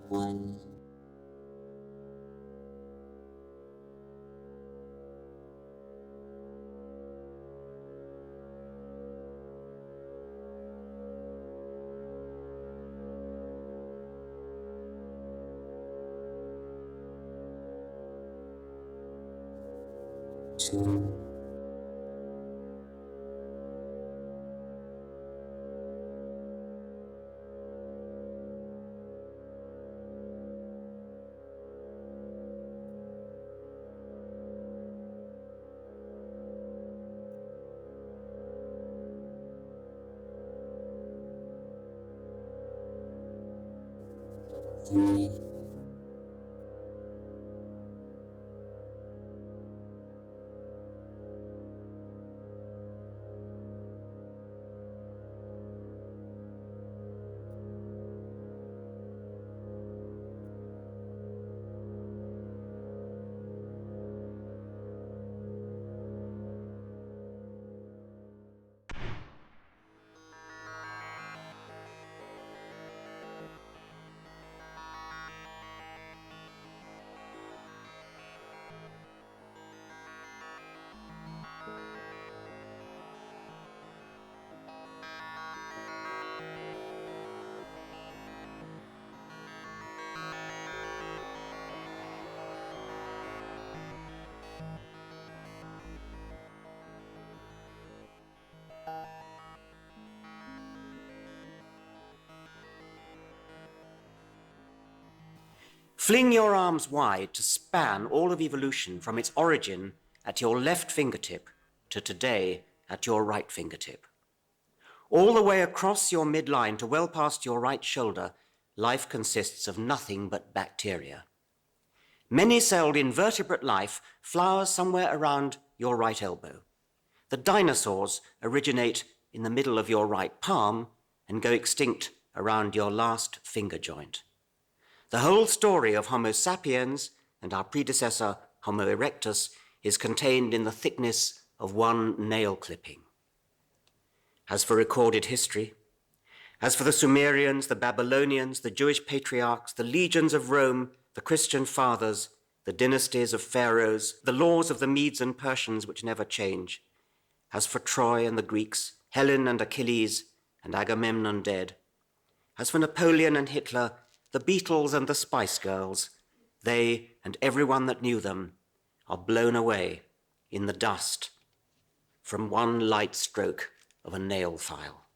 One. Two. 3. Fling your arms wide to span all of evolution from its origin at your left fingertip to today at your right fingertip. All the way across your midline to well past your right shoulder, life consists of nothing but bacteria. Many-celled invertebrate life flowers somewhere around your right elbow. The dinosaurs originate in the middle of your right palm and go extinct around your last finger joint. The whole story of Homo sapiens and our predecessor Homo erectus is contained in the thickness of one nail clipping. As for recorded history, as for the Sumerians, the Babylonians, the Jewish patriarchs, the legions of Rome, the Christian fathers, the dynasties of pharaohs, the laws of the Medes and Persians which never change, as for Troy and the Greeks, Helen and Achilles, and Agamemnon dead, as for Napoleon and Hitler, the Beatles and the Spice Girls, they and everyone that knew them are blown away in the dust from one light stroke of a nail file.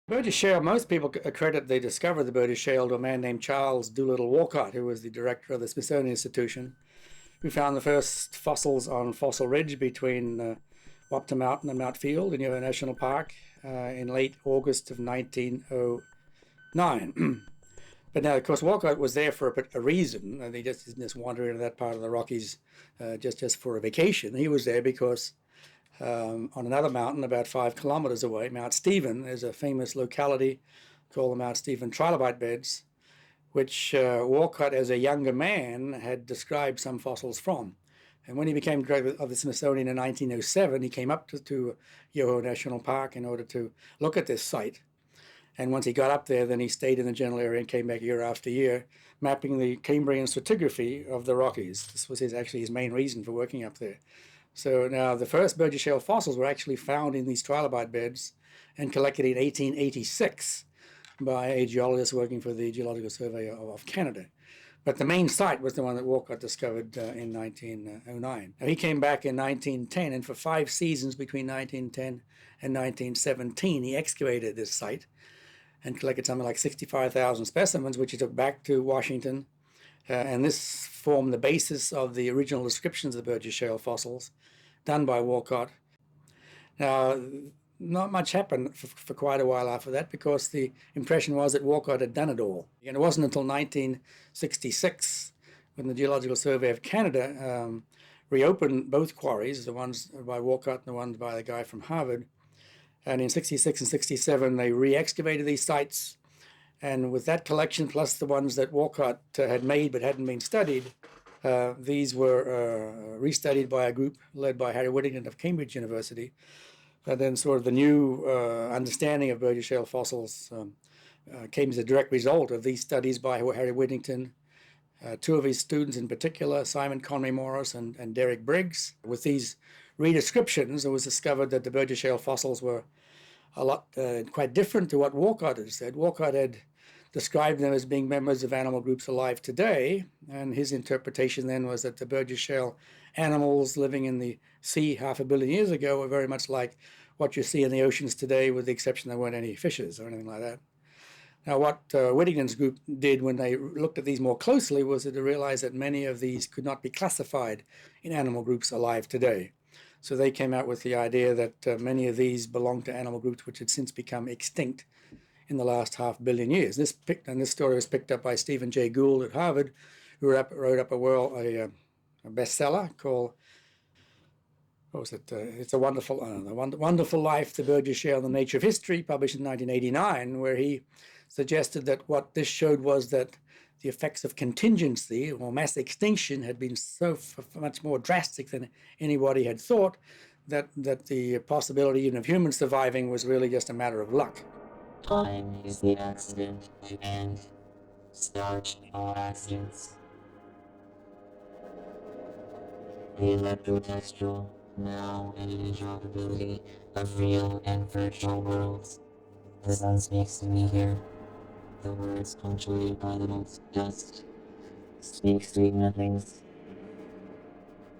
Burgess Shale, most people accredit the discovery of the Burgess Shale to a man named Charles Doolittle Walcott, who was the director of the Smithsonian Institution, who found the first fossils on Fossil Ridge between Wapta Mountain and Mount Field in Yoho National Park in late August of 1909. But now, of course, Walcott was there for a reason, and he just didn't just wander into that part of the Rockies just for a vacation. He was there because on another mountain about 5 kilometers away, Mount Stephen, there's a famous locality called the Mount Stephen Trilobite Beds, which Walcott, as a younger man, had described some fossils from. And when he became director of the Smithsonian in 1907, he came up to Yoho National Park in order to look at this site. And once he got up there, then he stayed in the general area and came back year after year, mapping the Cambrian stratigraphy of the Rockies. This was actually his main reason for working up there. So now the first Burgess Shale fossils were actually found in these trilobite beds and collected in 1886 by a geologist working for the Geological Survey of Canada. But the main site was the one that Walcott discovered in 1909. Now, he came back in 1910, and for 5 seasons between 1910 and 1917, he excavated this site and collected something like 65,000 specimens, which he took back to Washington. And this formed the basis of the original descriptions of the Burgess Shale fossils done by Walcott. Now, not much happened for quite a while after that because the impression was that Walcott had done it all. And it wasn't until 1966 when the Geological Survey of Canada reopened both quarries, the ones by Walcott and the ones by the guy from Harvard. And in 66 and 67, they re-excavated these sites. And with that collection, plus the ones that Walcott had made but hadn't been studied, these were restudied by a group led by Harry Whittington of Cambridge University. And then sort of the new understanding of Burgess Shale fossils came as a direct result of these studies by Harry Whittington, 2 of his students in particular, Simon Conway Morris and Derek Briggs. With these redescriptions, it was discovered that the Burgess Shale fossils were a lot quite different to what Walcott had said. Walcott had described them as being members of animal groups alive today, and his interpretation then was that the Burgess Shale animals living in the sea 500 million years ago were very much like what you see in the oceans today, with the exception there weren't any fishes or anything like that. Now, what Whittington's group did when they looked at these more closely was to realize that many of these could not be classified in animal groups alive today. So they came out with the idea that many of these belong to animal groups which had since become extinct in the last 500 million years. This story was picked up by Stephen Jay Gould at Harvard, who wrote up a bestseller called, what was it? It's a Wonderful, Wonderful Life, The Burgess Shale and the Nature of History, published in 1989, where he suggested that what this showed was that the effects of contingency or mass extinction had been so much more drastic than anybody had thought, that the possibility even of humans surviving was really just a matter of luck. Time is the accident to end. Start all accidents. The electrotextual, now and an interoperability of real and virtual worlds. The sun speaks to me here. The words punctuated by the most dust speak sweet nothings.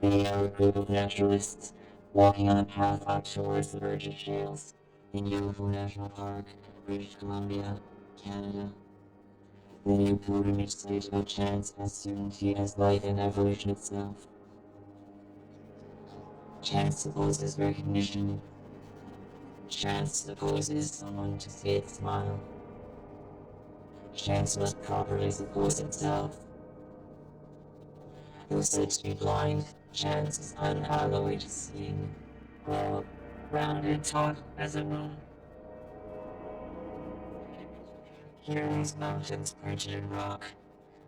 They are a group of naturalists walking on a path up towards the Burgess Shales in Yoho National Park, British Columbia, Canada. The new pilgrimage site of chance as certainty as life and evolution itself. Chance supposes recognition. Chance supposes someone to see it smile. Chance must properly suppose itself. Though said to be blind, chance is unalloyed seeing, well, rounded taut as a moon. Here are these mountains printed in rock.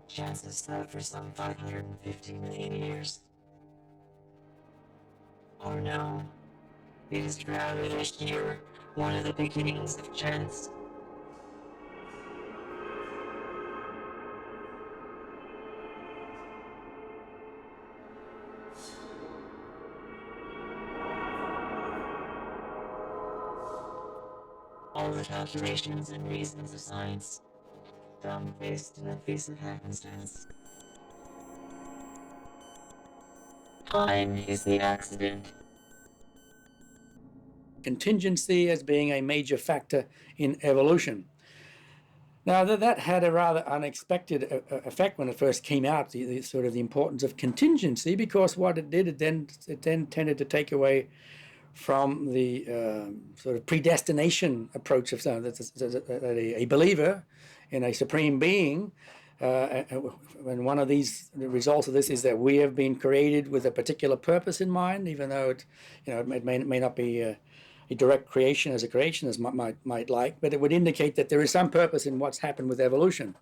Chance has slept for some 550 million years. Or no, it is rather this year, one of the beginnings of chance. All the calculations and reasons of science, dumb-faced in the face of happenstance. Time is the accident. contingency as being a major factor in evolution. Now, that had a rather unexpected effect when it first came out, the sort of the importance of contingency, because what it did, it then tended to take away from the sort of predestination approach of a believer in a supreme being. And one of the results of this is that we have been created with a particular purpose in mind, even though it may not be a direct creation as a creationist might like, but it would indicate that there is some purpose in what's happened with evolution.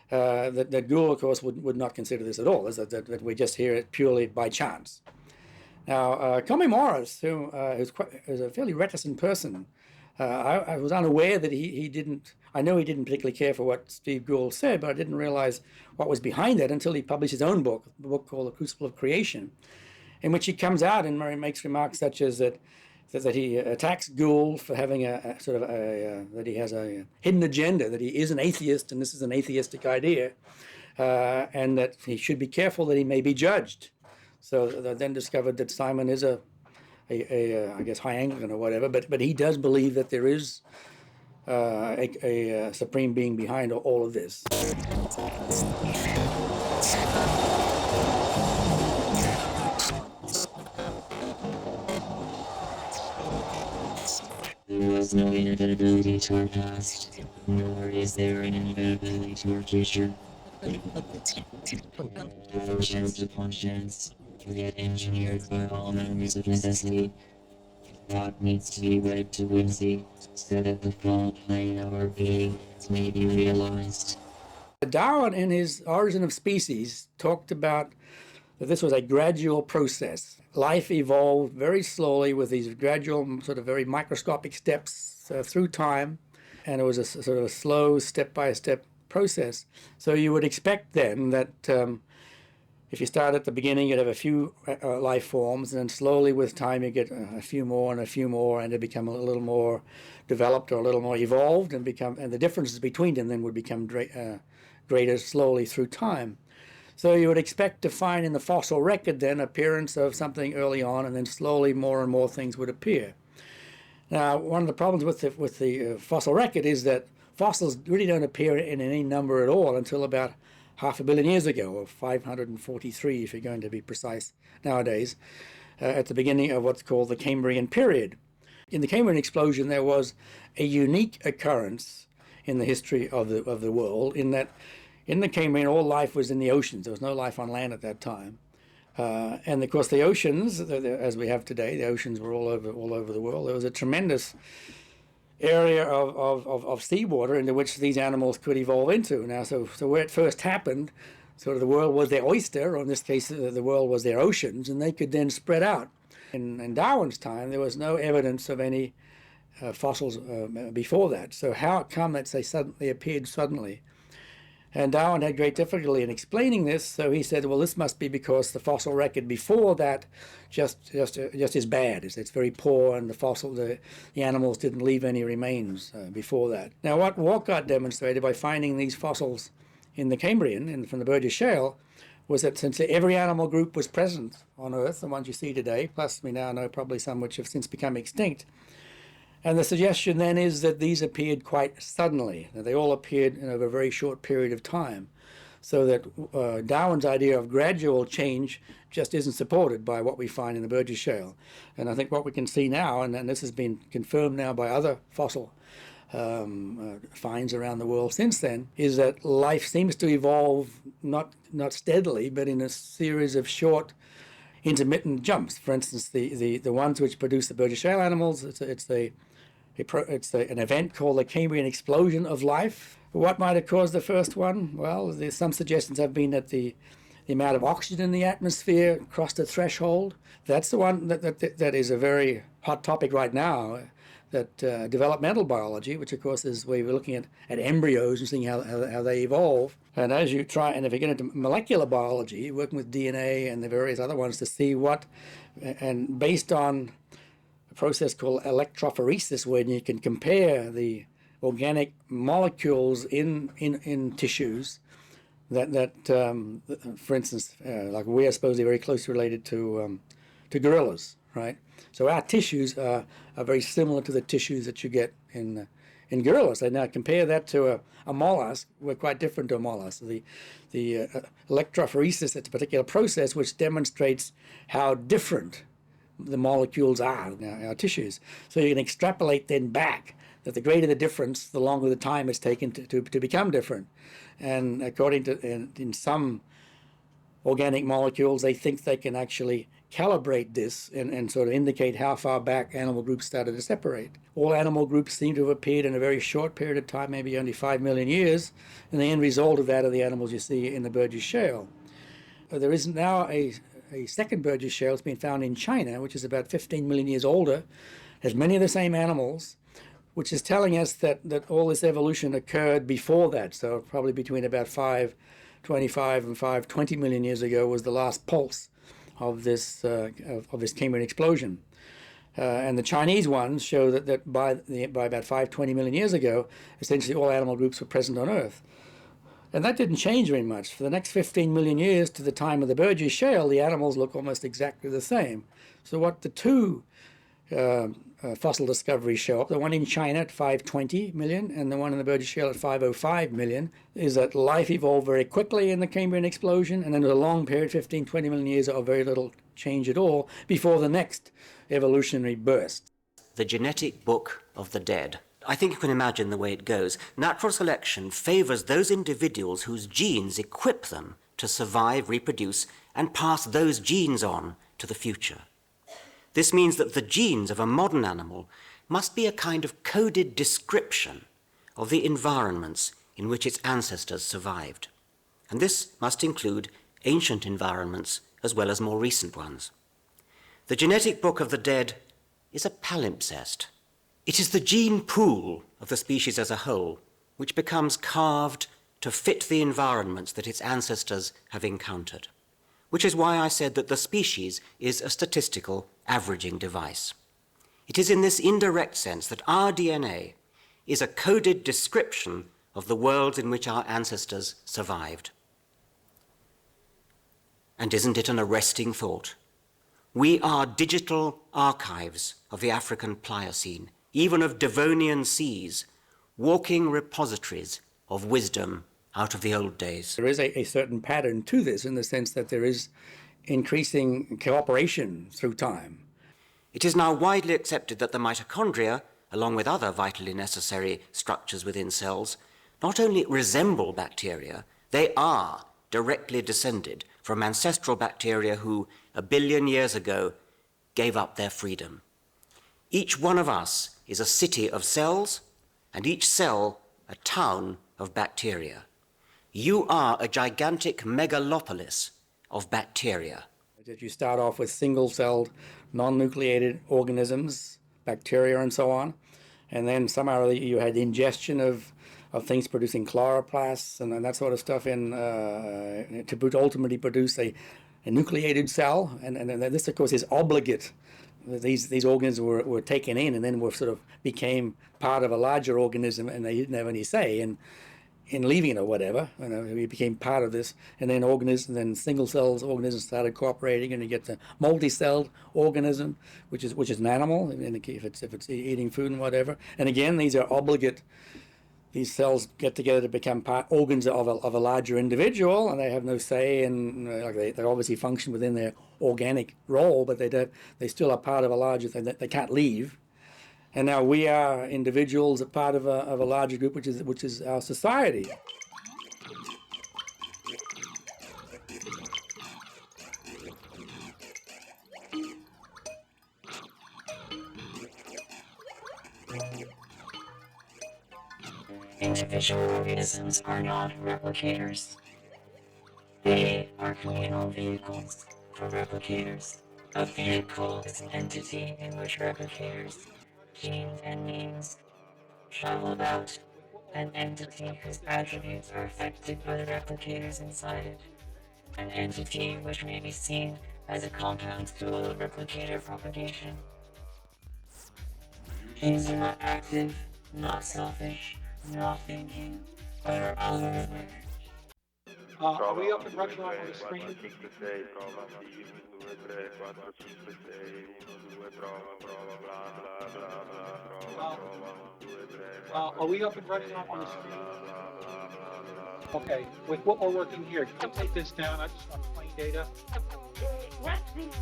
That Gould, of course, would not consider this at all, that we just hear it purely by chance. Now, Comey Morris, who's a fairly reticent person, I was unaware that he didn't, I know he didn't particularly care for what Steve Gould said, but I didn't realize what was behind that until he published his own book, a book called The Crucible of Creation, in which he comes out and makes remarks such as that he attacks Gould for having that he has a hidden agenda, that he is an atheist and this is an atheistic idea, and that he should be careful that he may be judged. So they then discovered that Simon is I guess high Anglican or whatever, but he does believe that there is a supreme being behind all of this. There was no inevitability to our past, nor is there an inevitability to our future. From chance upon chance, yet engineered by all memories of necessity, thought needs to be read to whimsy, so that the full plane of our being may be realized. Darwin, in his Origin of Species, talked about that this was a gradual process. Life evolved very slowly with these gradual, sort of very microscopic steps through time, and it was a sort of a slow, step-by-step process. So you would expect then that if you start at the beginning, you'd have a few life forms, and then slowly with time you get a few more and a few more, and they become a little more developed or a little more evolved, and the differences between them then would become greater slowly through time. So you would expect to find in the fossil record then appearance of something early on, and then slowly more and more things would appear. Now, one of the problems with the fossil record is that fossils really don't appear in any number at all until about 500 million years ago, or 543 if you're going to be precise nowadays, at the beginning of what's called the Cambrian period. In the Cambrian explosion, there was a unique occurrence in the history of the world, in that in the Cambrian, all life was in the oceans. There was no life on land at that time. And of course, the oceans, as we have today, the oceans were all over the world. There was a tremendous area of seawater into which these animals could evolve into. Now, so where it first happened, sort of the world was their oyster, or in this case, the world was their oceans, and they could then spread out. In Darwin's time, there was no evidence of any fossils before that. So how it come that they appeared suddenly? And Darwin had great difficulty in explaining this, so he said, well, this must be because the fossil record before that just is bad. It's very poor, and the animals didn't leave any remains before that. Now, what Walcott demonstrated by finding these fossils in the Cambrian, from the Burgess Shale, was that since every animal group was present on Earth, the ones you see today, plus we now know probably some which have since become extinct, and the suggestion then is that these appeared quite suddenly. They all appeared in over a very short period of time, so that Darwin's idea of gradual change just isn't supported by what we find in the Burgess Shale. And I think what we can see now, and this has been confirmed now by other fossil finds around the world since then, is that life seems to evolve not steadily, but in a series of short, intermittent jumps. For instance, the ones which produce the Burgess Shale animals, it's an event called the Cambrian explosion of life. What might have caused the first one? Well, there's some suggestions have been that the amount of oxygen in the atmosphere crossed a threshold. That's the one that is a very hot topic right now, that developmental biology, which of course is where we're looking at embryos and seeing how they evolve. And as you try, and if you get into molecular biology, working with DNA and the various other ones to see and based on process called electrophoresis, where you can compare the organic molecules in tissues that for instance, like we are supposedly very closely related to gorillas, right? So our tissues are very similar to the tissues that you get in gorillas. And now compare that to a mollusk. We're quite different to a mollusk. The electrophoresis, it's a particular process which demonstrates how different the molecules are in our tissues. So you can extrapolate then back that the greater the difference, the longer the time it's taken to become different. And according to, in some organic molecules, they think they can actually calibrate this and sort of indicate how far back animal groups started to separate. All animal groups seem to have appeared in a very short period of time, maybe only 5 million years, and the end result of that are the animals you see in the Burgess Shale. There is now a second Burgess Shale that's been found in China, which is about 15 million years older, has many of the same animals, which is telling us that all this evolution occurred before that. So probably between about 525 and 520 million years ago was the last pulse of this Cambrian explosion. And the Chinese ones show that by about 520 million years ago, essentially all animal groups were present on Earth. And that didn't change very much. For the next 15 million years to the time of the Burgess Shale, the animals look almost exactly the same. So what the two fossil discoveries show up, the one in China at 520 million and the one in the Burgess Shale at 505 million, is that life evolved very quickly in the Cambrian explosion, and then there was a long period, 15, 20 million years of very little change at all before the next evolutionary burst. The genetic book of the dead. I think you can imagine the way it goes. Natural selection favors those individuals whose genes equip them to survive, reproduce, and pass those genes on to the future. This means that the genes of a modern animal must be a kind of coded description of the environments in which its ancestors survived. And this must include ancient environments as well as more recent ones. The genetic book of the dead is a palimpsest. It is the gene pool of the species as a whole, which becomes carved to fit the environments that its ancestors have encountered. Which is why I said that the species is a statistical averaging device. It is in this indirect sense that our DNA is a coded description of the worlds in which our ancestors survived. And isn't it an arresting thought? We are digital archives of the African Pliocene, even of Devonian seas, walking repositories of wisdom out of the old days. There is a certain pattern to this in the sense that there is increasing cooperation through time. It is now widely accepted that the mitochondria, along with other vitally necessary structures within cells, not only resemble bacteria, they are directly descended from ancestral bacteria who, 1 billion years ago, gave up their freedom. Each one of us is a city of cells, and each cell a town of bacteria. You are a gigantic megalopolis of bacteria. That you start off with single-celled, non-nucleated organisms, bacteria and so on, and then somehow you had ingestion of things producing chloroplasts and that sort of stuff to ultimately produce a nucleated cell, and this of course is obligate. These organisms were taken in and then were sort of became part of a larger organism, and they didn't have any say in leaving it or whatever. We became part of this, and then single cells organisms started cooperating, and you get the multi-celled organism, which is an animal, if it's eating food and whatever. And again, these are obligate. These cells get together to become organs of a larger individual, and they have no say, and they obviously function within their organic role, but they still are part of a larger thing that they can't leave. And now we are individuals, a part of a larger group, which is our society. Individual organisms are not replicators. They are communal vehicles for replicators. A vehicle is an entity in which replicators, genes and means, travel about, an entity whose attributes are affected by the replicators inside it, an entity which may be seen as a compound tool of replicator propagation. Genes are not active, not selfish, not thinking, but are algorithmic. Are we up and running on the screen? Are we up and running on the screen? Okay, with what we're working here, can you take this down? I just want plain data. What is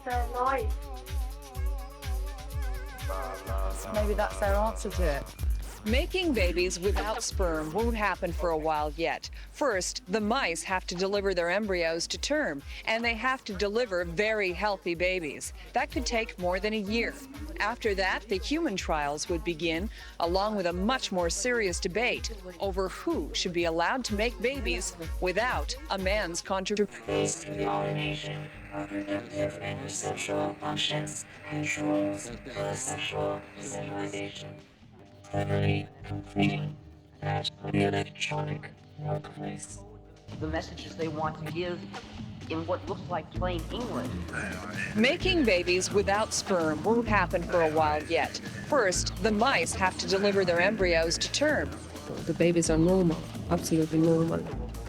the noise? Maybe that's their answer to it. Making babies without sperm won't happen for a while yet. First, the mice have to deliver their embryos to term, and they have to deliver very healthy babies. That could take more than a year. After that, the human trials would begin, along with a much more serious debate over who should be allowed to make babies without a man's contribution. The automation of reproductive and sexual functions ensures the sexual stimulation, delivery, and freedom at the electronic workplace. The messages they want to give in what looks like plain English. Making babies without sperm won't happen for a while yet. First, the mice have to deliver their embryos to term. The babies are normal, absolutely normal.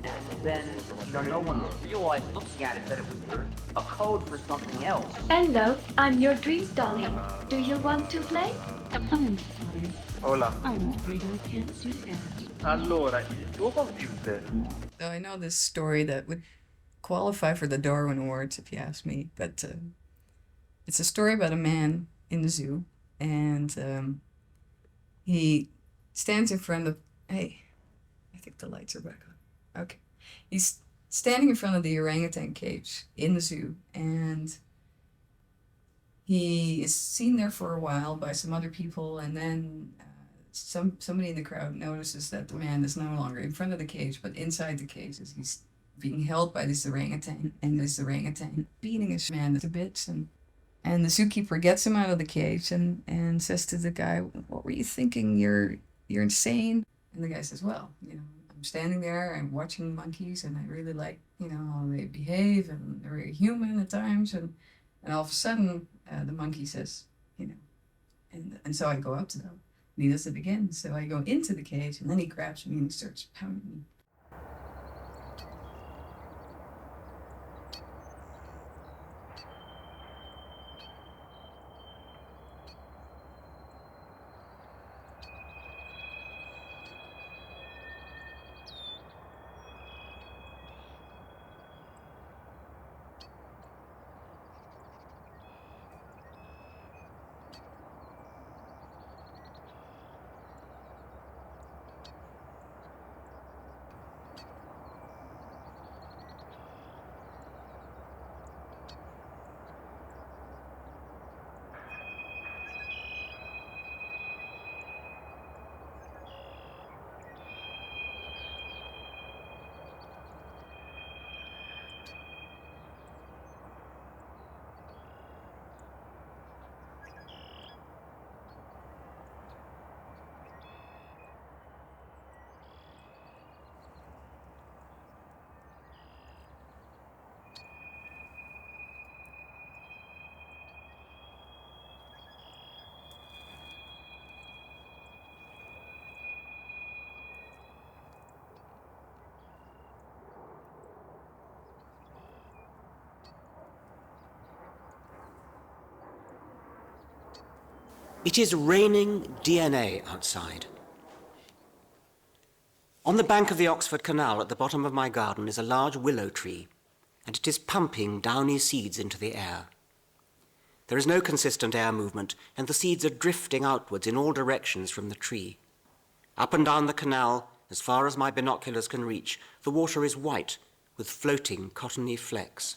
And then, no one realized looking at it that it was a code for something else. Hello, I'm your dream darling. Do you want to play? Hola. I'm afraid I can't do that. Allora, il tuo computer. So I know this story that would qualify for the Darwin Awards, if you ask me, but it's a story about a man in the zoo, and he stands in front of, hey, I think the lights are back on. Okay. He's standing in front of the orangutan cage in the zoo, and he is seen there for a while by some other people, and then somebody in the crowd notices that the man is no longer in front of the cage, but inside the cage as he's being held by this orangutan, and this orangutan beating this man to bits, and the zookeeper gets him out of the cage and says to the guy, "What were you thinking? You're insane." And the guy says, "Well, I'm standing there, I'm watching monkeys, and I really like, how they behave, and they're very human at times, and all of a sudden, the monkey says, and so I go up to them, and he does it again, so I go into the cage, and then he grabs me and he starts pounding me. It is raining DNA outside. On the bank of the Oxford Canal at the bottom of my garden is a large willow tree, and it is pumping downy seeds into the air. There is no consistent air movement, and the seeds are drifting outwards in all directions from the tree. Up and down the canal, as far as my binoculars can reach, the water is white with floating cottony flecks,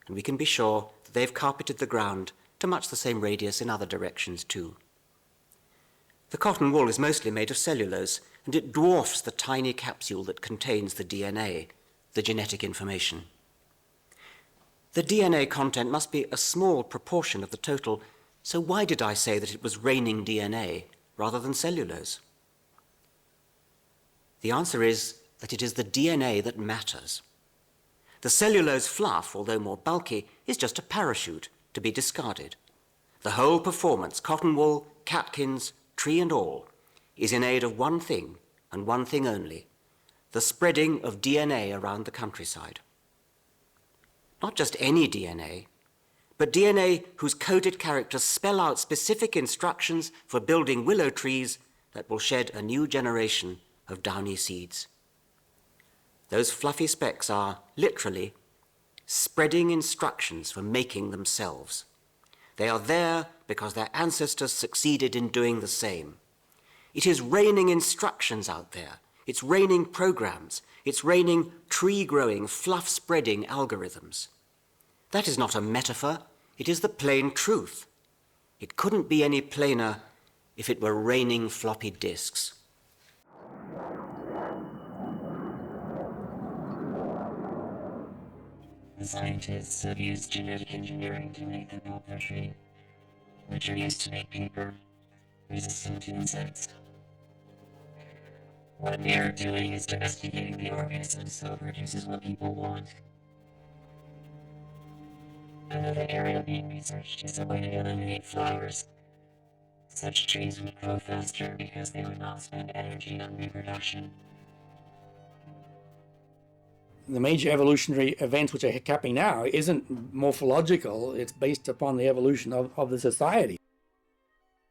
and we can be sure that they've carpeted the ground to much the same radius in other directions too. The cotton wool is mostly made of cellulose, and it dwarfs the tiny capsule that contains the DNA, the genetic information. The DNA content must be a small proportion of the total, so why did I say that it was raining DNA rather than cellulose? The answer is that it is the DNA that matters. The cellulose fluff, although more bulky, is just a parachute to be discarded. The whole performance, cotton wool, catkins, tree and all, is in aid of one thing and one thing only, the spreading of DNA around the countryside. Not just any DNA, but DNA whose coded characters spell out specific instructions for building willow trees that will shed a new generation of downy seeds. Those fluffy specks are, literally, spreading instructions for making themselves. They are there because their ancestors succeeded in doing the same. It is raining instructions out there. It's raining programs. It's raining tree-growing, fluff-spreading algorithms. That is not a metaphor. It is the plain truth. It couldn't be any plainer if it were raining floppy disks. The scientists have used genetic engineering to make them build their tree, which are used to make paper, resistant to insects. What they are doing is domesticating the organism so it produces what people want. Another area being researched is a way to eliminate flowers. Such trees would grow faster because they would not spend energy on reproduction. The major evolutionary events which are happening now isn't morphological, it's based upon the evolution of the society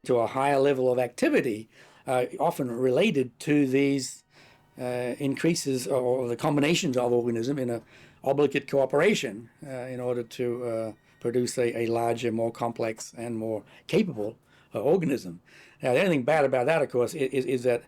to a higher level of activity, often related to these increases or the combinations of organism in an obligate cooperation in order to produce a larger, more complex and more capable organism. Now, the only thing bad about that, of course, is that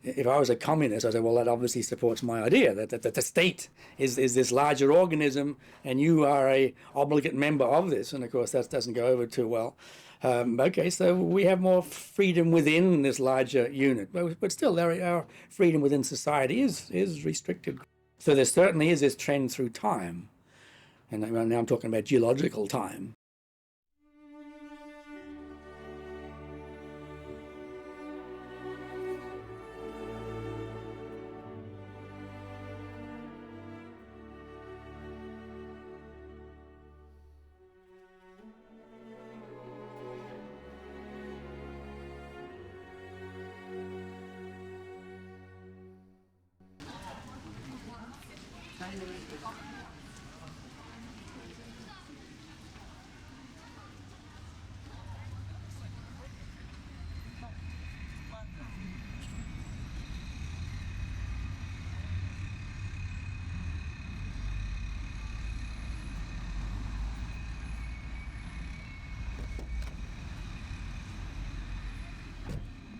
if I was a communist, I'd say, well, that obviously supports my idea, that the state is this larger organism and you are a obligate member of this. And of course, that doesn't go over too well. Okay, so we have more freedom within this larger unit. But still, our freedom within society is restricted. So there certainly is this trend through time. And now I'm talking about geological time.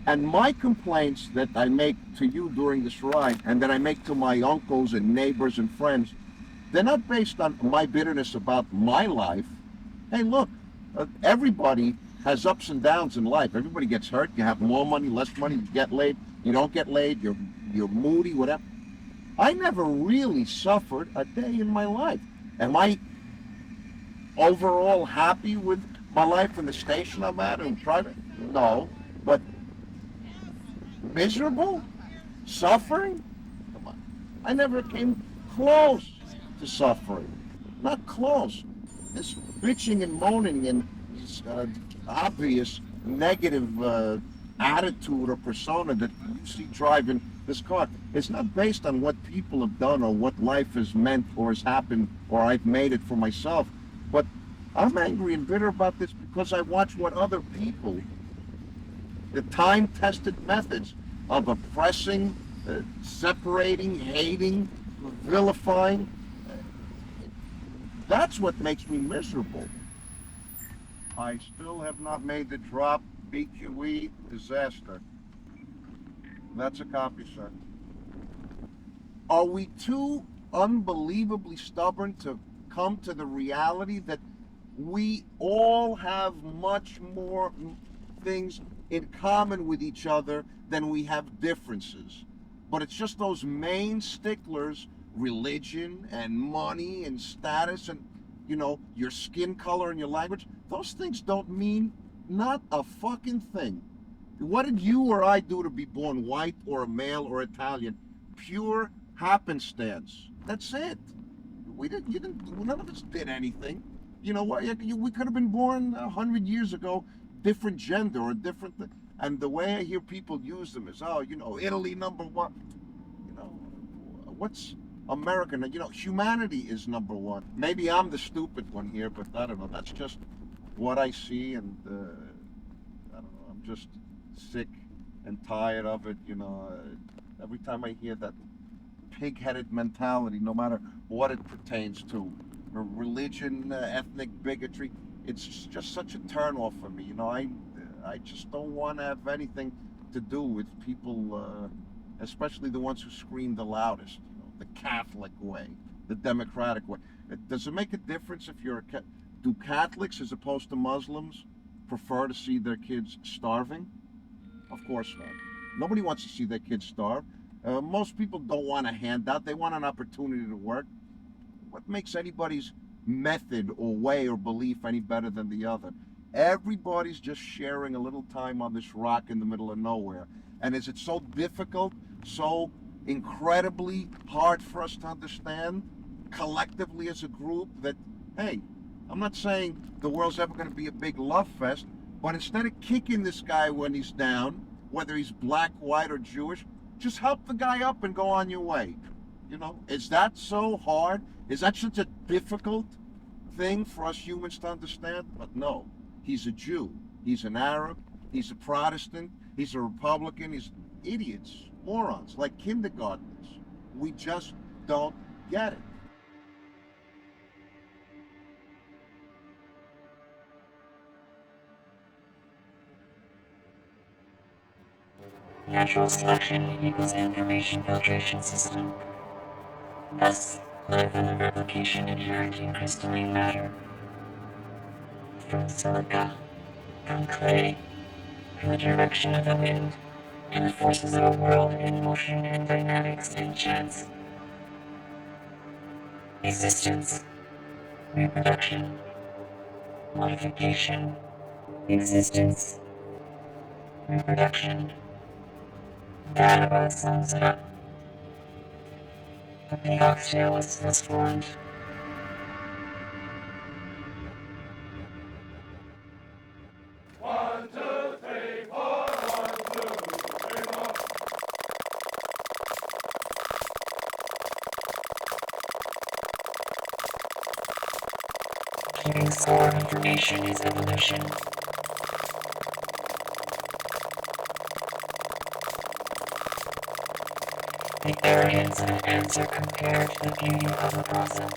And my complaints that I make to you during this ride and that I make to my uncles and neighbors and friends, they're not based on my bitterness about my life. Hey, look, everybody has ups and downs in life. Everybody gets hurt. You have more money, less money, you get laid, you don't get laid, you're moody, whatever. I never really suffered a day in my life. Am I overall happy with my life in the station I'm at in private? No, but miserable? Suffering? Come on. I never came close to suffering. Not close. This bitching and moaning and this obvious negative attitude or persona that you see driving this car, it's not based on what people have done or what life has meant or has happened or I've made it for myself. But I'm angry and bitter about this because I watch what other people, the time-tested methods of oppressing, separating, hating, vilifying, that's what makes me miserable. I still have not made the drop. BQE disaster. That's a copy, sir. Are we too unbelievably stubborn to come to the reality that we all have much more things in common with each other than we have differences? But it's just those main sticklers, religion and money and status and, you know, your skin color and your language, those things don't mean not a fucking thing. What did you or I do to be born white or a male or Italian? Pure happenstance. That's it. None of us did anything. You know what? We could have been born 100 years ago, different gender or different. And the way I hear people use them is, oh, you know, Italy #1. You know, What's American? You know, humanity is number one. Maybe I'm the stupid one here, but I don't know. That's just what I see, and I don't know. I'm just sick and tired of it. You know, every time I hear that pig-headed mentality, no matter what it pertains to, or religion, ethnic bigotry, it's just such a turnoff for me. You know, I just don't want to have anything to do with people, especially the ones who scream the loudest. You know, the Catholic way, the Democratic way. Does it make a difference if you're do Catholics, as opposed to Muslims, prefer to see their kids starving? Of course not. Nobody wants to see their kids starve. Most people don't want a handout. They want an opportunity to work. What makes anybody's method or way or belief any better than the other? Everybody's just sharing a little time on this rock in the middle of nowhere. And is it so difficult, so incredibly hard for us to understand collectively as a group that, hey, I'm not saying the world's ever going to be a big love fest, but instead of kicking this guy when he's down, whether he's black, white, or Jewish, just help the guy up and go on your way. You know, is that so hard? Is that such a difficult thing for us humans to understand? But no, he's a Jew, he's an Arab, he's a Protestant, he's a Republican, he's idiots, morons, like kindergartners. We just don't get it. Natural selection equals information filtration system. Thus, life and replication inherent in crystalline matter. From silica, from clay, from the direction of the wind, and the forces of a world in motion and dynamics and chance. Existence, reproduction, modification, existence, reproduction. That about sums it up. A big oxtail was formed. Carrying solar information is evolution. The arrogance of an answer compared to the beauty of the process.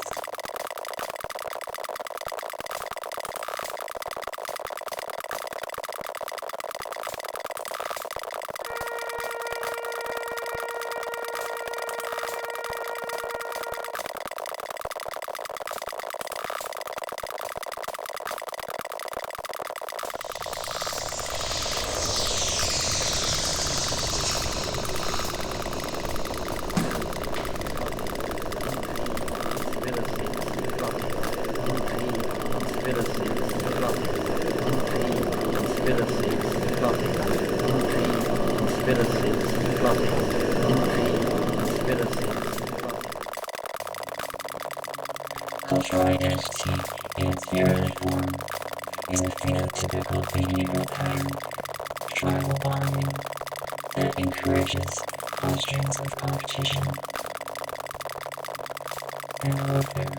Cultural identity, in its very form, is a phenotypical behavioral pattern, tribal bonding, that encourages posturing of competition and warfare.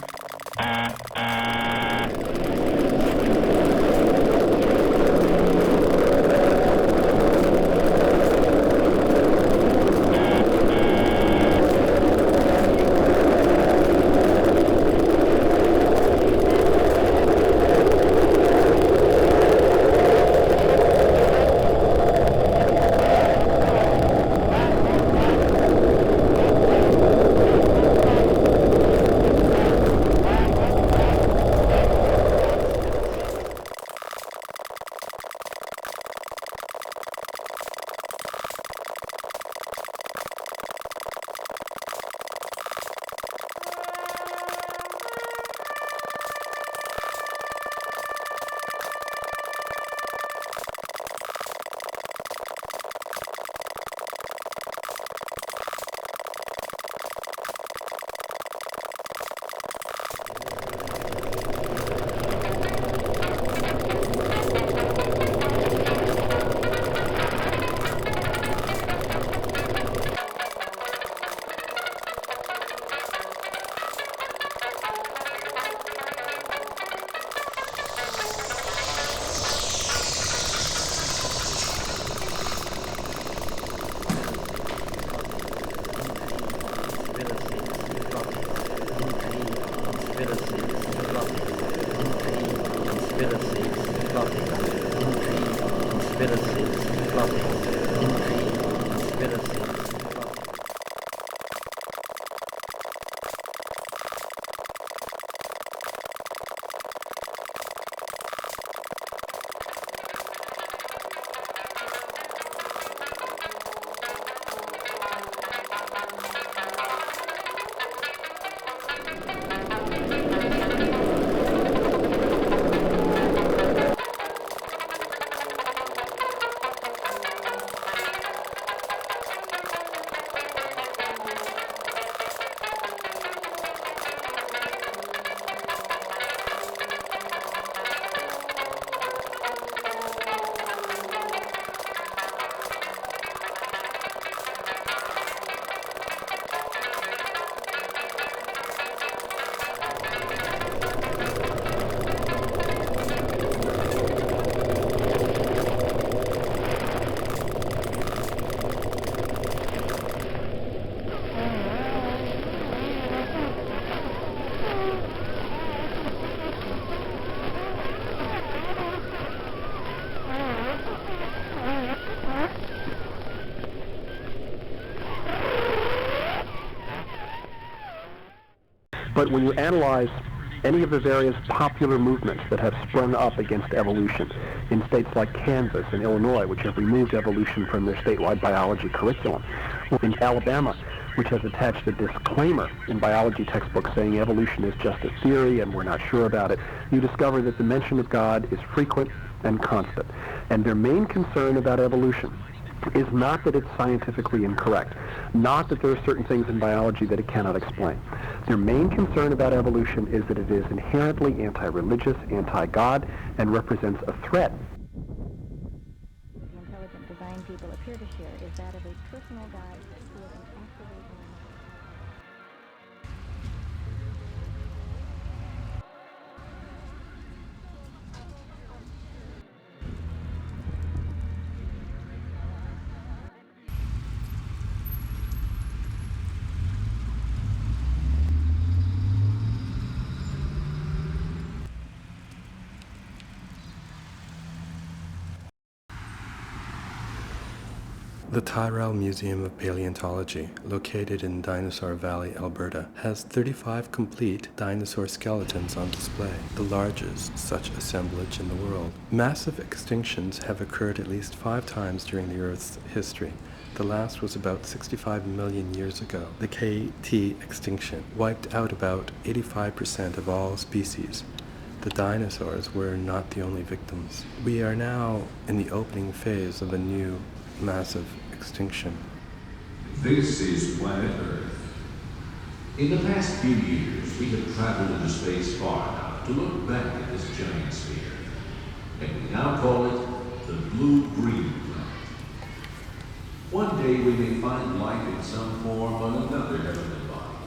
conspiracies, plotting, intrigue, conspiracies, plotting, intrigue, conspiracies, plotting. But when you analyze any of the various popular movements that have sprung up against evolution in states like Kansas and Illinois, which have removed evolution from their statewide biology curriculum, or in Alabama, which has attached a disclaimer in biology textbooks saying evolution is just a theory and we're not sure about it, you discover that the mention of God is frequent and constant. And their main concern about evolution is not that it's scientifically incorrect, not that there are certain things in biology that it cannot explain. Their main concern about evolution is that it is inherently anti-religious, anti-God, and represents a threat. The intelligent design people appear to share is that of a personal guide who is an actively The Tyrrell Museum of Paleontology, located in Dinosaur Valley, Alberta, has 35 complete dinosaur skeletons on display, the largest such assemblage in the world. Massive extinctions have occurred at least 5 times during the Earth's history. The last was about 65 million years ago. The KT extinction wiped out about 85% of all species. The dinosaurs were not the only victims. We are now in the opening phase of a new massive extinction. This is planet Earth. In the past few years, we have traveled into space far enough to look back at this giant sphere. And we now call it the blue-green planet. One day we may find life in some form on another heavenly body.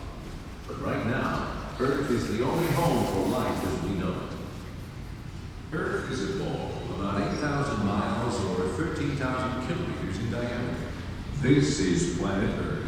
But right now, Earth is the only home for life as we know it. Earth is a ball about 8,000 miles or 13,000 kilometers in diameter. This is planet Earth.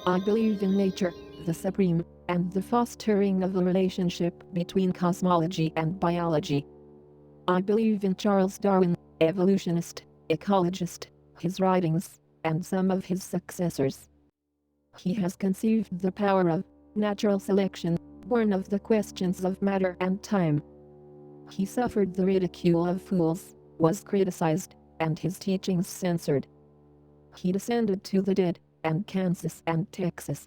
I believe in nature, the supreme, and the fostering of a relationship between cosmology and biology. I believe in Charles Darwin, evolutionist, ecologist, his writings, and some of his successors. He has conceived the power of natural selection, born of the questions of matter and time. He suffered the ridicule of fools, was criticized, and his teachings censored. He descended to the dead, and Kansas and Texas.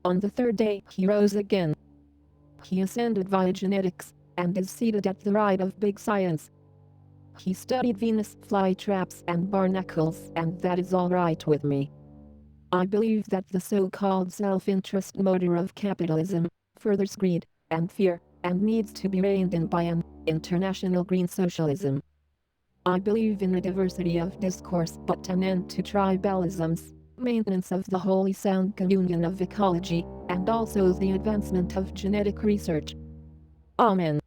On the third day he rose again. He ascended via genetics, and is seated at the right of big science. He studied Venus flytraps and barnacles, and that is all right with me. I believe that the so-called self-interest motor of capitalism furthers greed and fear, and needs to be reined in by an international green socialism. I believe in a diversity of discourse but an end to tribalisms, maintenance of the wholly sound communion of ecology, and also the advancement of genetic research. Amen.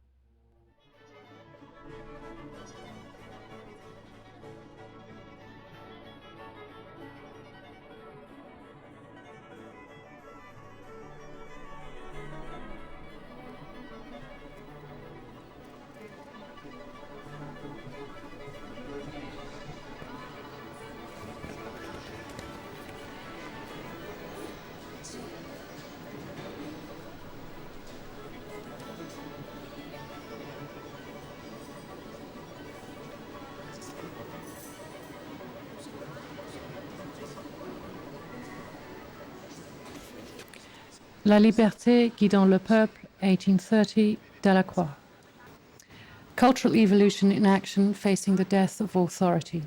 La liberté guidant le peuple, 1830, Delacroix. Cultural evolution in action facing the death of authority.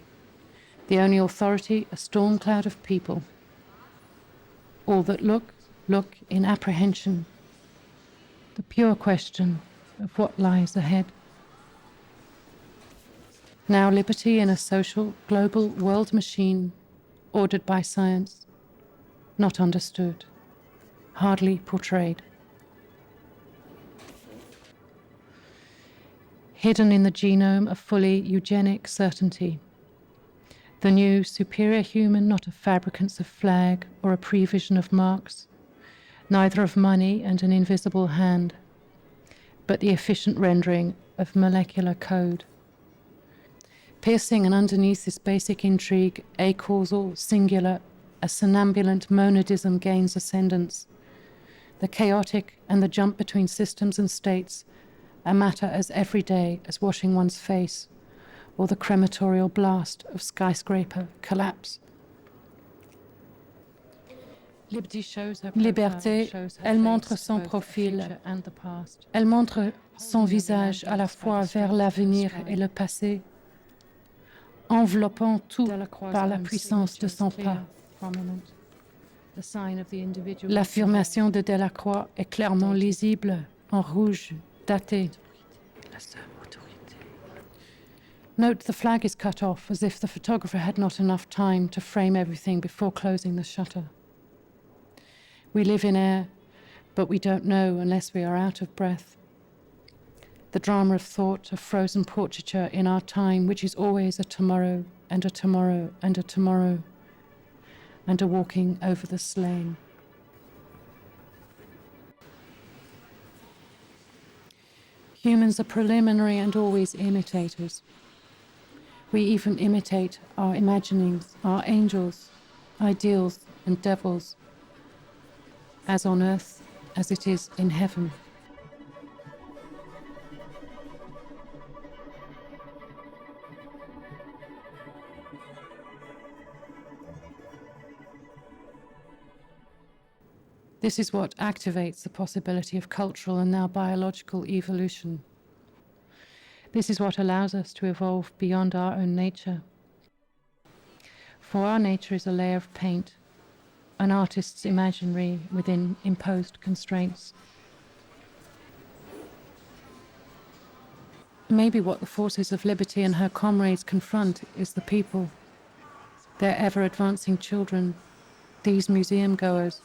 The only authority, a storm cloud of people. All that look, look in apprehension. The pure question of what lies ahead. Now liberty in a social, global world machine, ordered by science, not understood. Hardly portrayed. Hidden in the genome a fully eugenic certainty. The new superior human, not a fabricant's of flag or a prevision of Marx, neither of money and an invisible hand, but the efficient rendering of molecular code. Piercing and underneath this basic intrigue, acausal, singular, a somnambulant monadism gains ascendance. The chaotic and the jump between systems and states, a matter as everyday as washing one's face, or the crematorial blast of skyscraper collapse. Liberté, elle montre son profil, elle montre son visage à la fois vers l'avenir et le passé, enveloppant tout par la puissance de son pas. L'affirmation de Delacroix est clairement lisible, en rouge, daté. Note the flag is cut off as if the photographer had not enough time to frame everything before closing the shutter. We live in air, but we don't know unless we are out of breath. The drama of thought, of frozen portraiture in our time, which is always a tomorrow, and a tomorrow, and a tomorrow, and a walking over the slain. Humans are preliminary and always imitators. We even imitate our imaginings, our angels, ideals and devils, as on earth as it is in heaven. This is what activates the possibility of cultural and now biological evolution. This is what allows us to evolve beyond our own nature. For our nature is a layer of paint, an artist's imaginary within imposed constraints. Maybe what the forces of liberty and her comrades confront is the people, their ever-advancing children, these museum goers.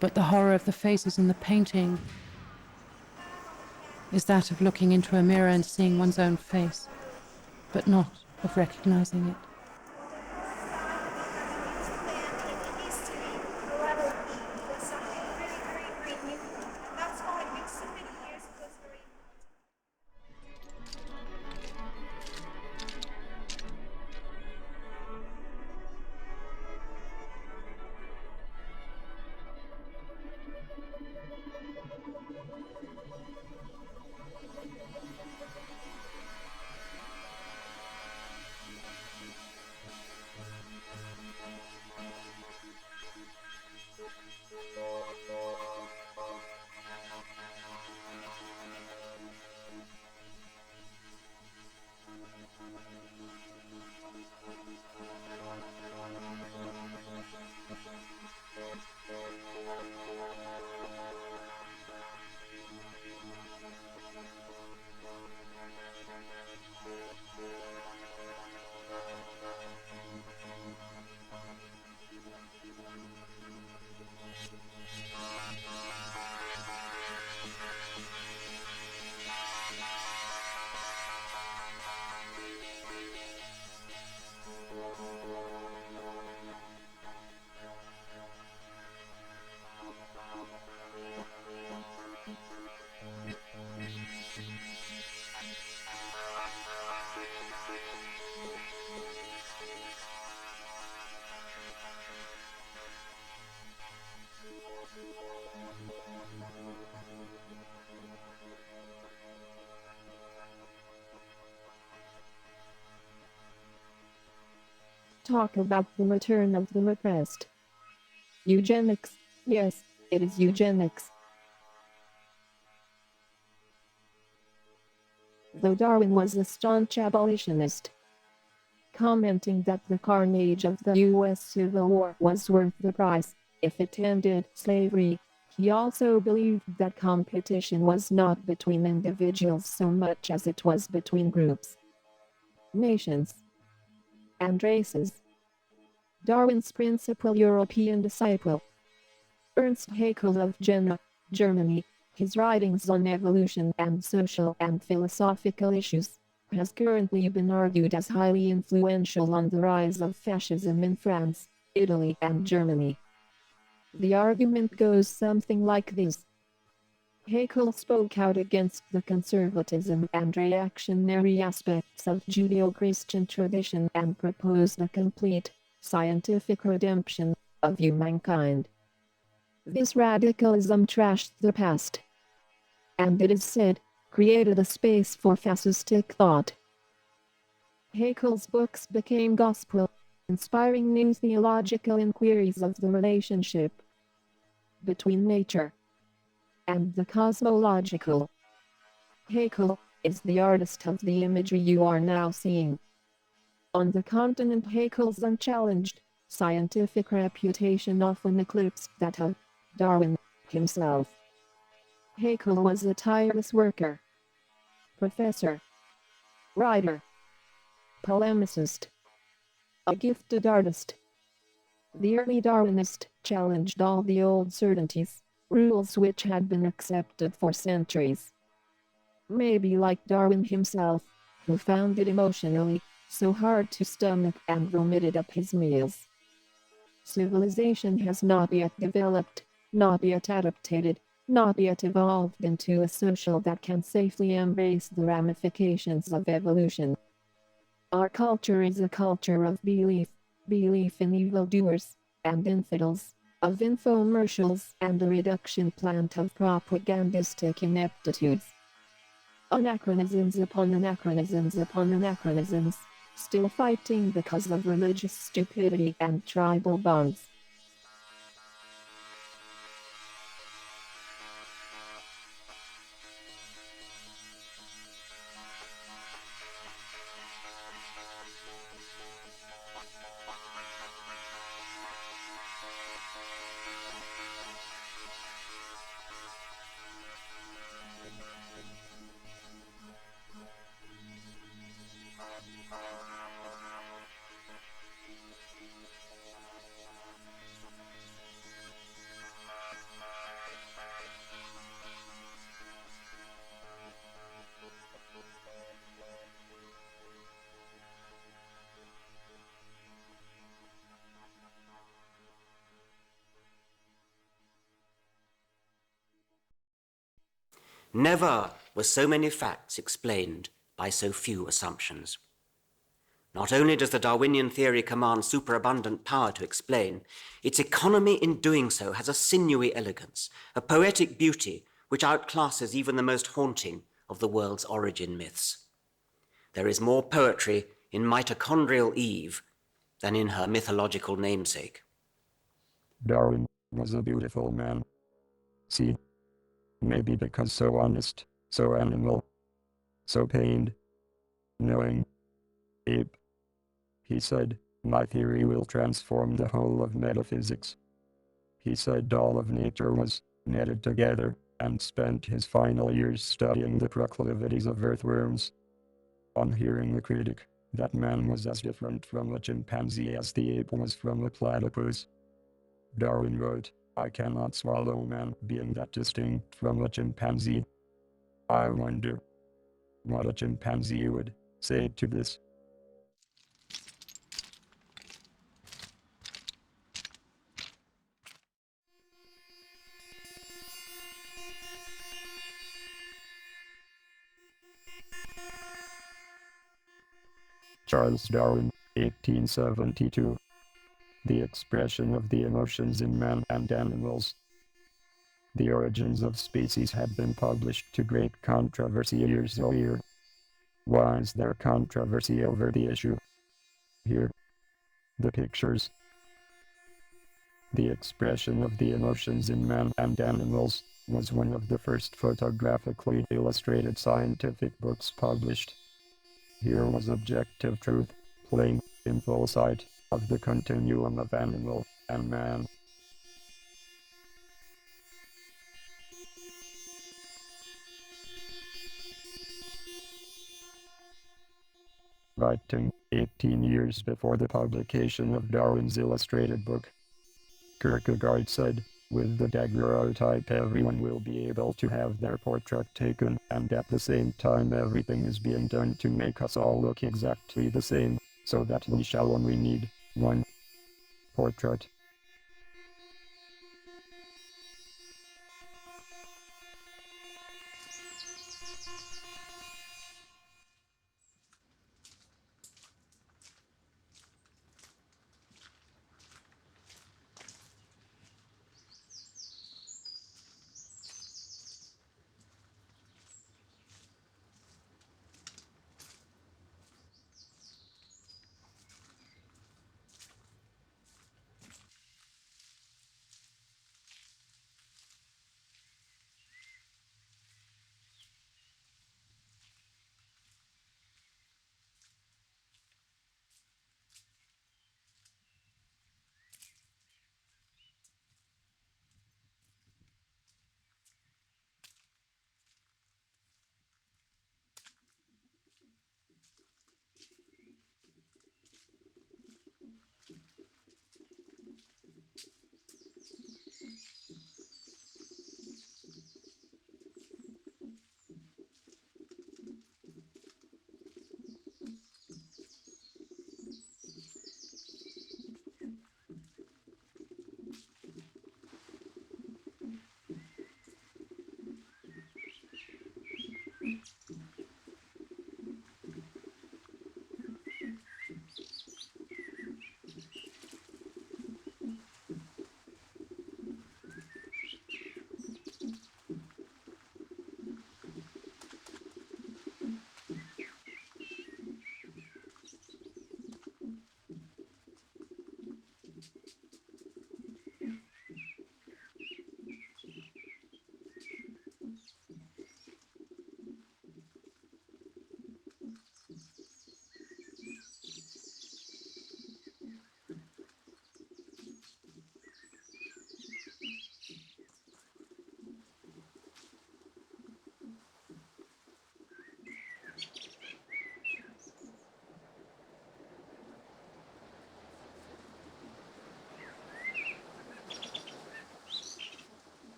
But the horror of the faces in the painting is that of looking into a mirror and seeing one's own face, but not of recognizing it. talk about the return of the repressed. Eugenics, yes, it is eugenics. Though Darwin was a staunch abolitionist, commenting that the carnage of the U.S. Civil War was worth the price if it ended slavery, he also believed that competition was not between individuals so much as it was between groups, nations, and races. Darwin's principal European disciple, Ernst Haeckel of Jena, Germany, his writings on evolution and social and philosophical issues, has currently been argued as highly influential on the rise of fascism in France, Italy, and Germany. The argument goes something like this. Haeckel spoke out against the conservatism and reactionary aspects of Judeo-Christian tradition and proposed a complete, scientific redemption of humankind. This radicalism trashed the past, and it is said, created a space for fascistic thought. Haeckel's books became gospel, inspiring new theological inquiries of the relationship between nature and the cosmological. Haeckel is the artist of the imagery you are now seeing. On the continent, Haeckel's unchallenged, scientific reputation often eclipsed that of Darwin himself. Haeckel was a tireless worker, professor, writer, polemicist, a gifted artist. The early Darwinist challenged all the old certainties, rules which had been accepted for centuries. Maybe like Darwin himself, who found it emotionally so hard to stomach and vomited up his meals. Civilization has not yet developed, not yet adapted, not yet evolved into a social that can safely embrace the ramifications of evolution. Our culture is a culture of belief in evildoers and infidels, of infomercials and the reduction plant of propagandistic ineptitudes. Anachronisms upon anachronisms upon anachronisms, still fighting because of religious stupidity and tribal bonds. Never were so many facts explained by so few assumptions. Not only does the Darwinian theory command superabundant power to explain, its economy in doing so has a sinewy elegance, a poetic beauty which outclasses even the most haunting of the world's origin myths. There is more poetry in mitochondrial Eve than in her mythological namesake. Darwin was a beautiful man. See? Maybe because so honest, so animal, so pained, knowing. Ape. He said, my theory will transform the whole of metaphysics. He said all of nature was netted together, and spent his final years studying the proclivities of earthworms. On hearing the critic, that man was as different from a chimpanzee as the ape was from a platypus. Darwin wrote, I cannot swallow man being that distinct from a chimpanzee. I wonder what a chimpanzee would say to this. Charles Darwin, 1872. The expression of the emotions in man and animals. The Origins of Species had been published to great controversy years earlier. Why is there controversy over the issue? Here. the pictures, the expression of the emotions in man and animals, was one of the first photographically illustrated scientific books published. Here was objective truth, plain, in full sight, of the continuum of animal and man. Writing 18 years before the publication of Darwin's illustrated book, Kierkegaard said, "With the daguerreotype everyone will be able to have their portrait taken, and at the same time everything is being done to make us all look exactly the same, so that we shall only need one portrait."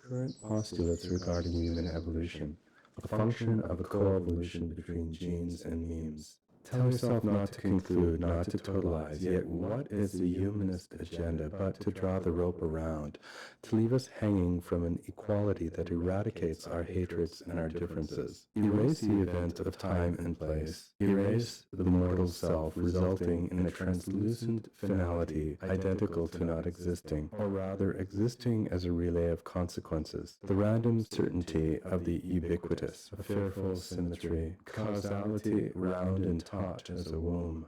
Current postulates regarding human evolution, a function of a coevolution between genes and memes. Tell yourself not to conclude, not to totalize, yet what is the humanist agenda but to draw the rope around, to leave us hanging from an equality that eradicates our hatreds and our differences, erase the event of time and place, erase the mortal self, resulting in a translucent finality identical to not existing, or rather existing as a relay of consequences, the random certainty of the ubiquitous, a fearful symmetry, causality round and taut as a womb.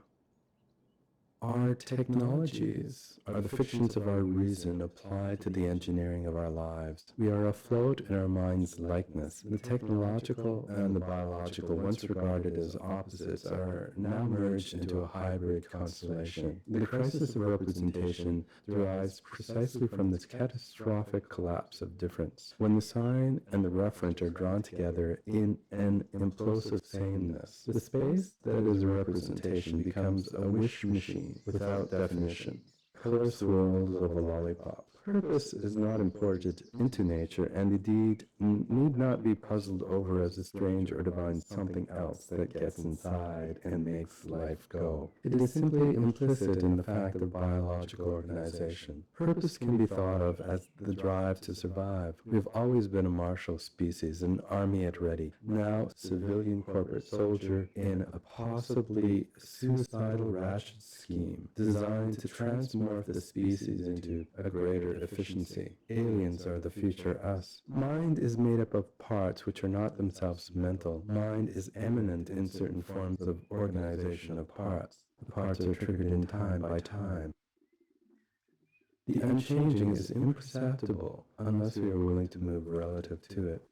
Our technologies are the fictions of our reason applied to the engineering of our lives. We are afloat in our mind's likeness. The technological and the biological, once regarded as opposites, are now merged into a hybrid constellation. The crisis of representation derives precisely from this catastrophic collapse of difference, when the sign and the referent are drawn together in an implosive sameness. The space that is a representation becomes a wish machine without definition, color swirls of a lollipop. Purpose is not imported into nature, and indeed need not be puzzled over as a strange or divine something else that gets inside and makes life go. It is simply implicit in the fact of biological organization. Purpose can be thought of as the drive to survive. We have always been a martial species, an army at ready, now civilian corporate soldier in a possibly suicidal ration scheme designed to transmorph the species into a greater efficiency. Aliens are the future us. Mind is made up of parts which are not themselves mental. Mind is eminent in certain forms of organization of parts. The parts are triggered in time by time. The unchanging is imperceptible unless we are willing to move relative to it.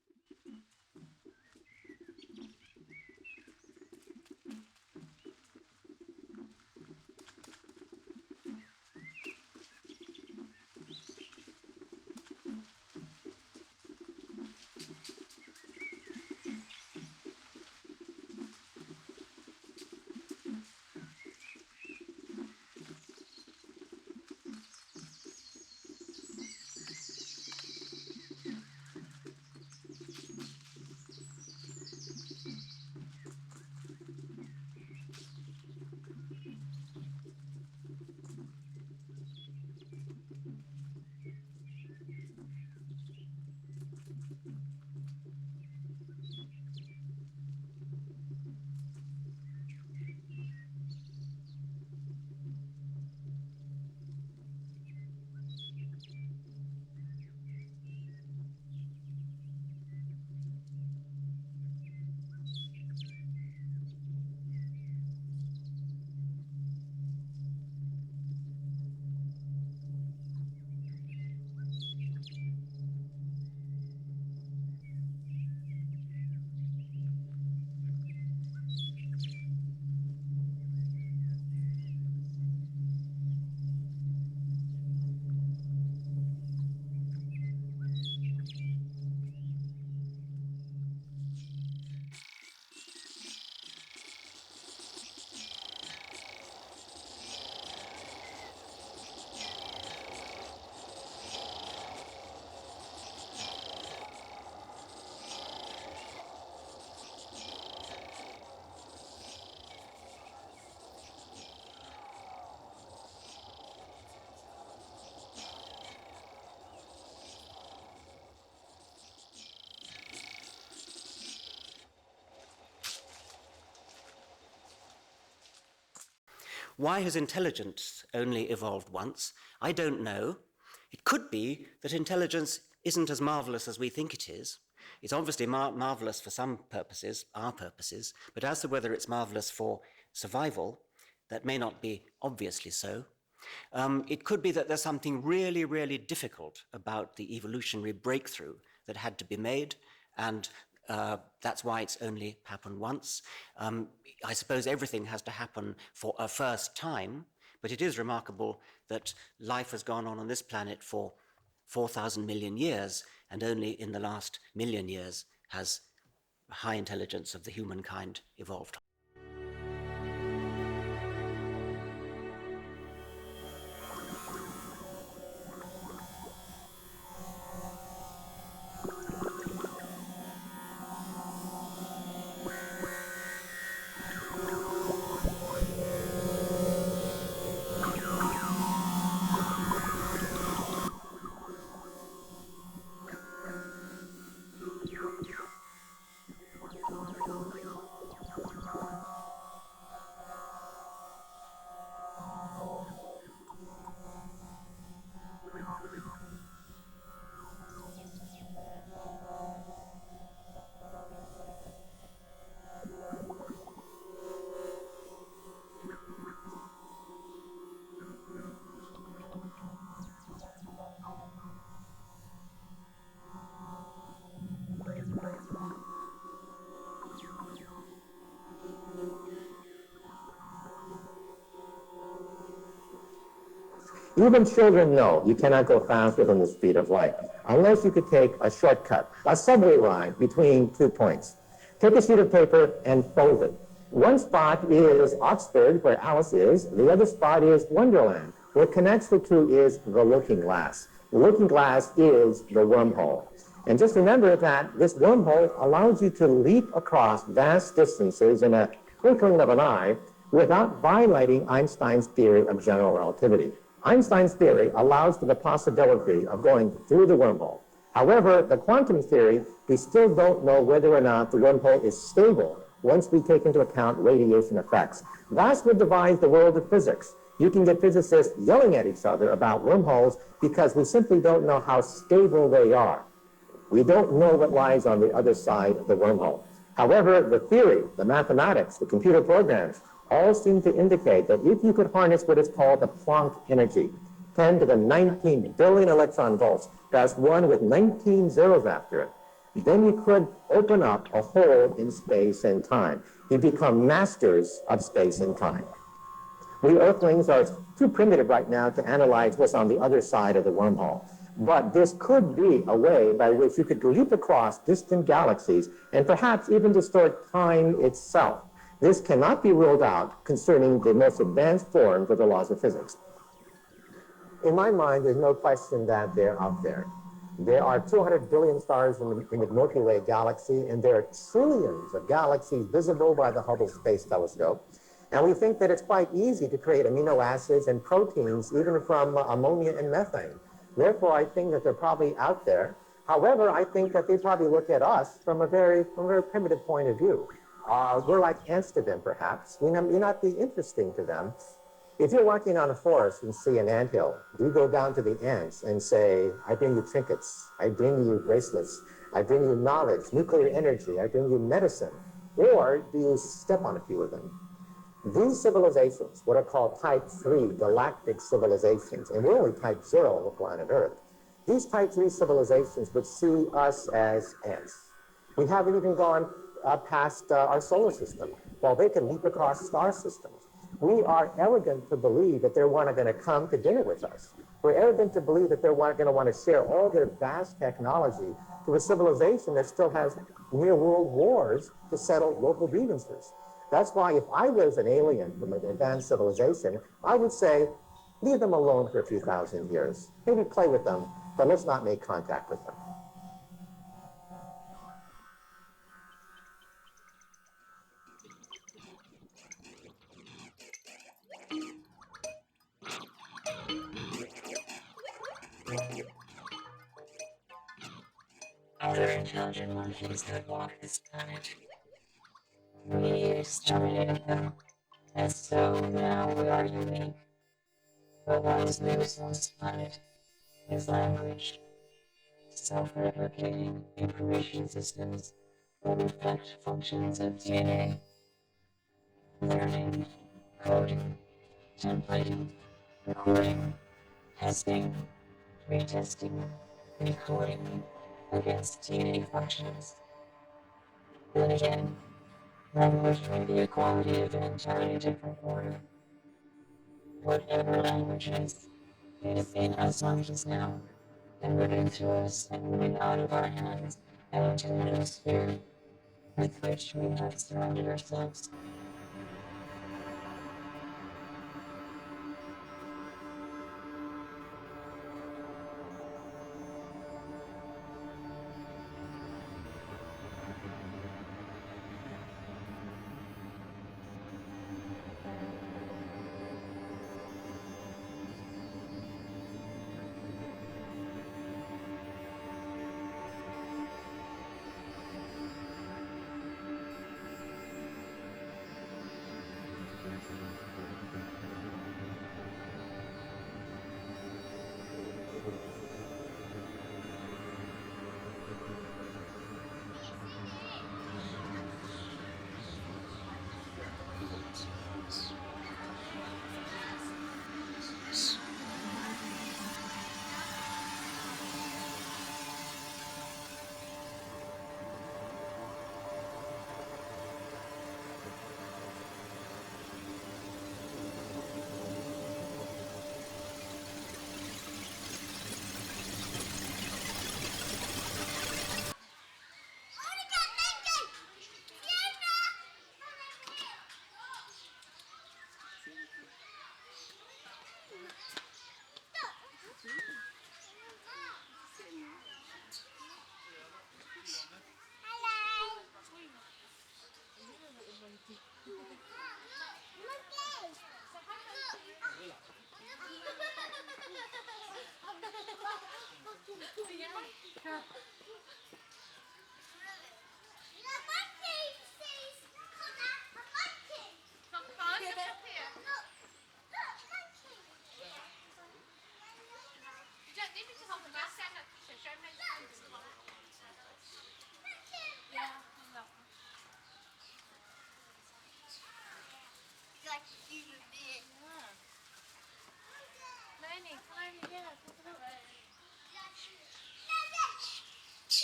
Why has intelligence only evolved once? I don't know. It could be that intelligence isn't as marvelous as we think it is. It's obviously marvelous for some purposes, our purposes, but as to whether it's marvelous for survival, that may not be obviously so. It could be that there's something really, really difficult about the evolutionary breakthrough that had to be made, and that's why it's only happened once. I suppose everything has to happen for a first time, but it is remarkable that life has gone on this planet for 4,000 million years, and only in the last million years has high intelligence of the humankind evolved. Even children know you cannot go faster than the speed of light, unless you could take a shortcut, a subway line between 2 points. Take a sheet of paper and fold it. One spot is Oxford, where Alice is. The other spot is Wonderland. What connects the two is the looking glass. The looking glass is the wormhole. And just remember that this wormhole allows you to leap across vast distances in a twinkling of an eye without violating Einstein's theory of general relativity. Einstein's theory allows for the possibility of going through the wormhole. However, the quantum theory, we still don't know whether or not the wormhole is stable once we take into account radiation effects. That's what divides the world of physics. You can get physicists yelling at each other about wormholes because we simply don't know how stable they are. We don't know what lies on the other side of the wormhole. However, the theory, the mathematics, the computer programs, all seem to indicate that if you could harness what is called the Planck energy, 10 to the 19 billion electron volts, that's one with 19 zeros after it, then you could open up a hole in space and time. You become masters of space and time. We Earthlings are too primitive right now to analyze what's on the other side of the wormhole. But this could be a way by which you could leap across distant galaxies and perhaps even distort time itself. This cannot be ruled out concerning the most advanced forms of the laws of physics. In my mind, there's no question that they're out there. There are 200 billion stars in the Milky Way galaxy, and there are trillions of galaxies visible by the Hubble Space Telescope. And we think that it's quite easy to create amino acids and proteins, even from ammonia and methane. Therefore, I think that they're probably out there. However, I think that they probably look at us from a very primitive point of view. We're like ants to them, perhaps. We may not be interesting to them. If you're walking on a forest and see an anthill, do you go down to the ants and say, I bring you trinkets, I bring you bracelets, I bring you knowledge, nuclear energy, I bring you medicine? Or do you step on a few of them? These civilizations, what are called type 3 galactic civilizations, and we're only type 0 on the planet Earth, these type 3 civilizations would see us as ants. We haven't even gone past our solar system, while they can leap across star systems. We are arrogant to believe that they're going to come to dinner with us. We're arrogant to believe that they're going to want to share all their vast technology to a civilization that still has near world wars to settle local grievances. That's why if I was an alien from an advanced civilization, I would say, leave them alone for a few thousand years. Maybe play with them, but let's not make contact with them. Other intelligent monkeys that walk this planet. We exterminated them, and so now we are unique. But what is newest on this planet is language. Self-replicating information systems that reflect functions of DNA. Learning, coding, templating, recording, testing, retesting, recoding against DNA functions. Then again, language may be a quality of an entirely different order. Whatever language is, it is in us monkeys now, and moving through us and moving out of our hands and into the new sphere with which we have surrounded ourselves.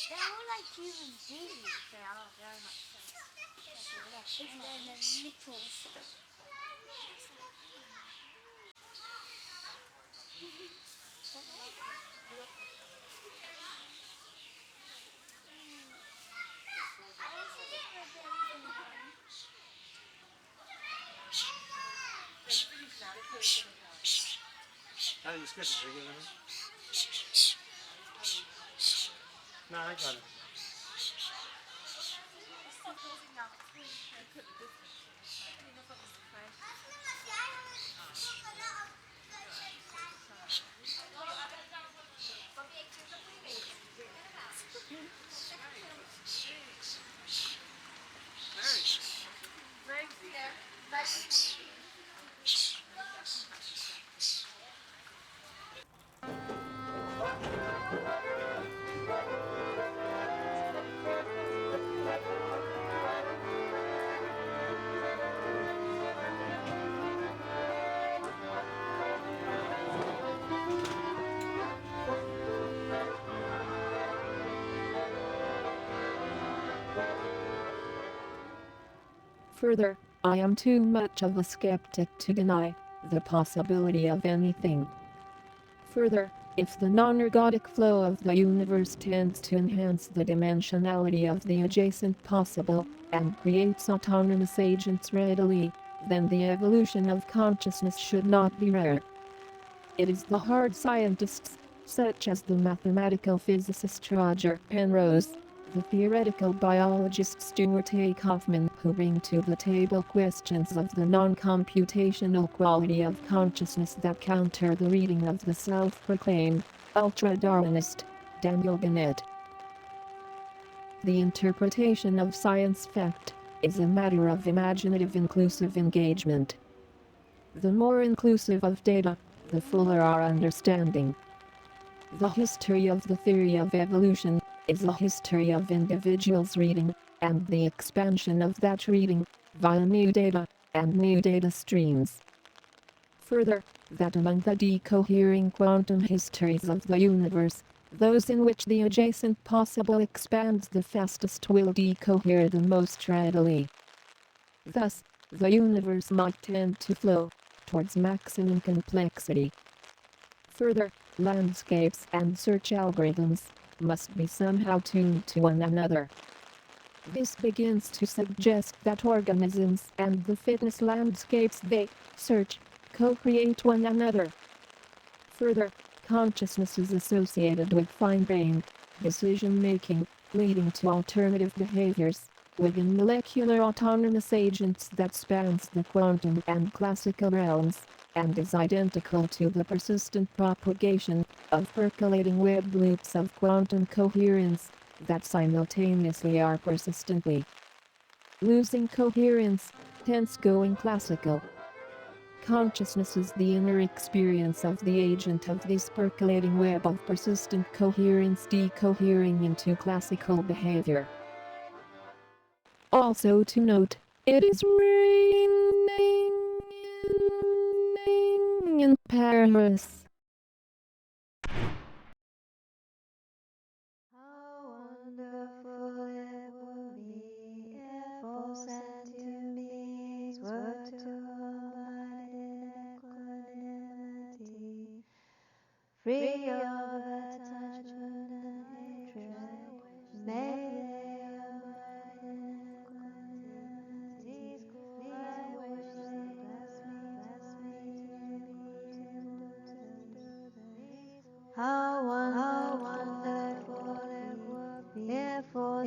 They're all like human beings. They are very much so. And then the little. Hadi biz kaçacak o zaman. No, I got it. Further, I am too much of a skeptic to deny the possibility of anything. Further, if the non-ergodic flow of the universe tends to enhance the dimensionality of the adjacent possible, and creates autonomous agents readily, then the evolution of consciousness should not be rare. It is the hard scientists, such as the mathematical physicist Roger Penrose, the theoretical biologist Stuart A. Kaufman, who bring to the table questions of the non-computational quality of consciousness that counter the reading of the self-proclaimed ultra-Darwinist Daniel Dennett. The interpretation of science fact is a matter of imaginative inclusive engagement. The more inclusive of data, the fuller our understanding. The history of the theory of evolution is a history of individuals reading, and the expansion of that reading, via new data, and new data streams. Further, that among the decohering quantum histories of the universe, those in which the adjacent possible expands the fastest will decohere the most readily. Thus, the universe might tend to flow towards maximum complexity. Further, landscapes and search algorithms must be somehow tuned to one another. This begins to suggest that organisms and the fitness landscapes they search co-create one another. Further, consciousness is associated with fine-grained decision-making, leading to alternative behaviors within molecular autonomous agents that spans the quantum and classical realms, and is identical to the persistent propagation of percolating web loops of quantum coherence that simultaneously are persistently losing coherence, hence going classical. Consciousness is the inner experience of the agent of this percolating web of persistent coherence decohering into classical behavior. Also to note, it is raining in Paris. Free of attachment and hatred, may they abide in equanimity. I wish they bless me to be able to do this. How wonderful it would be if all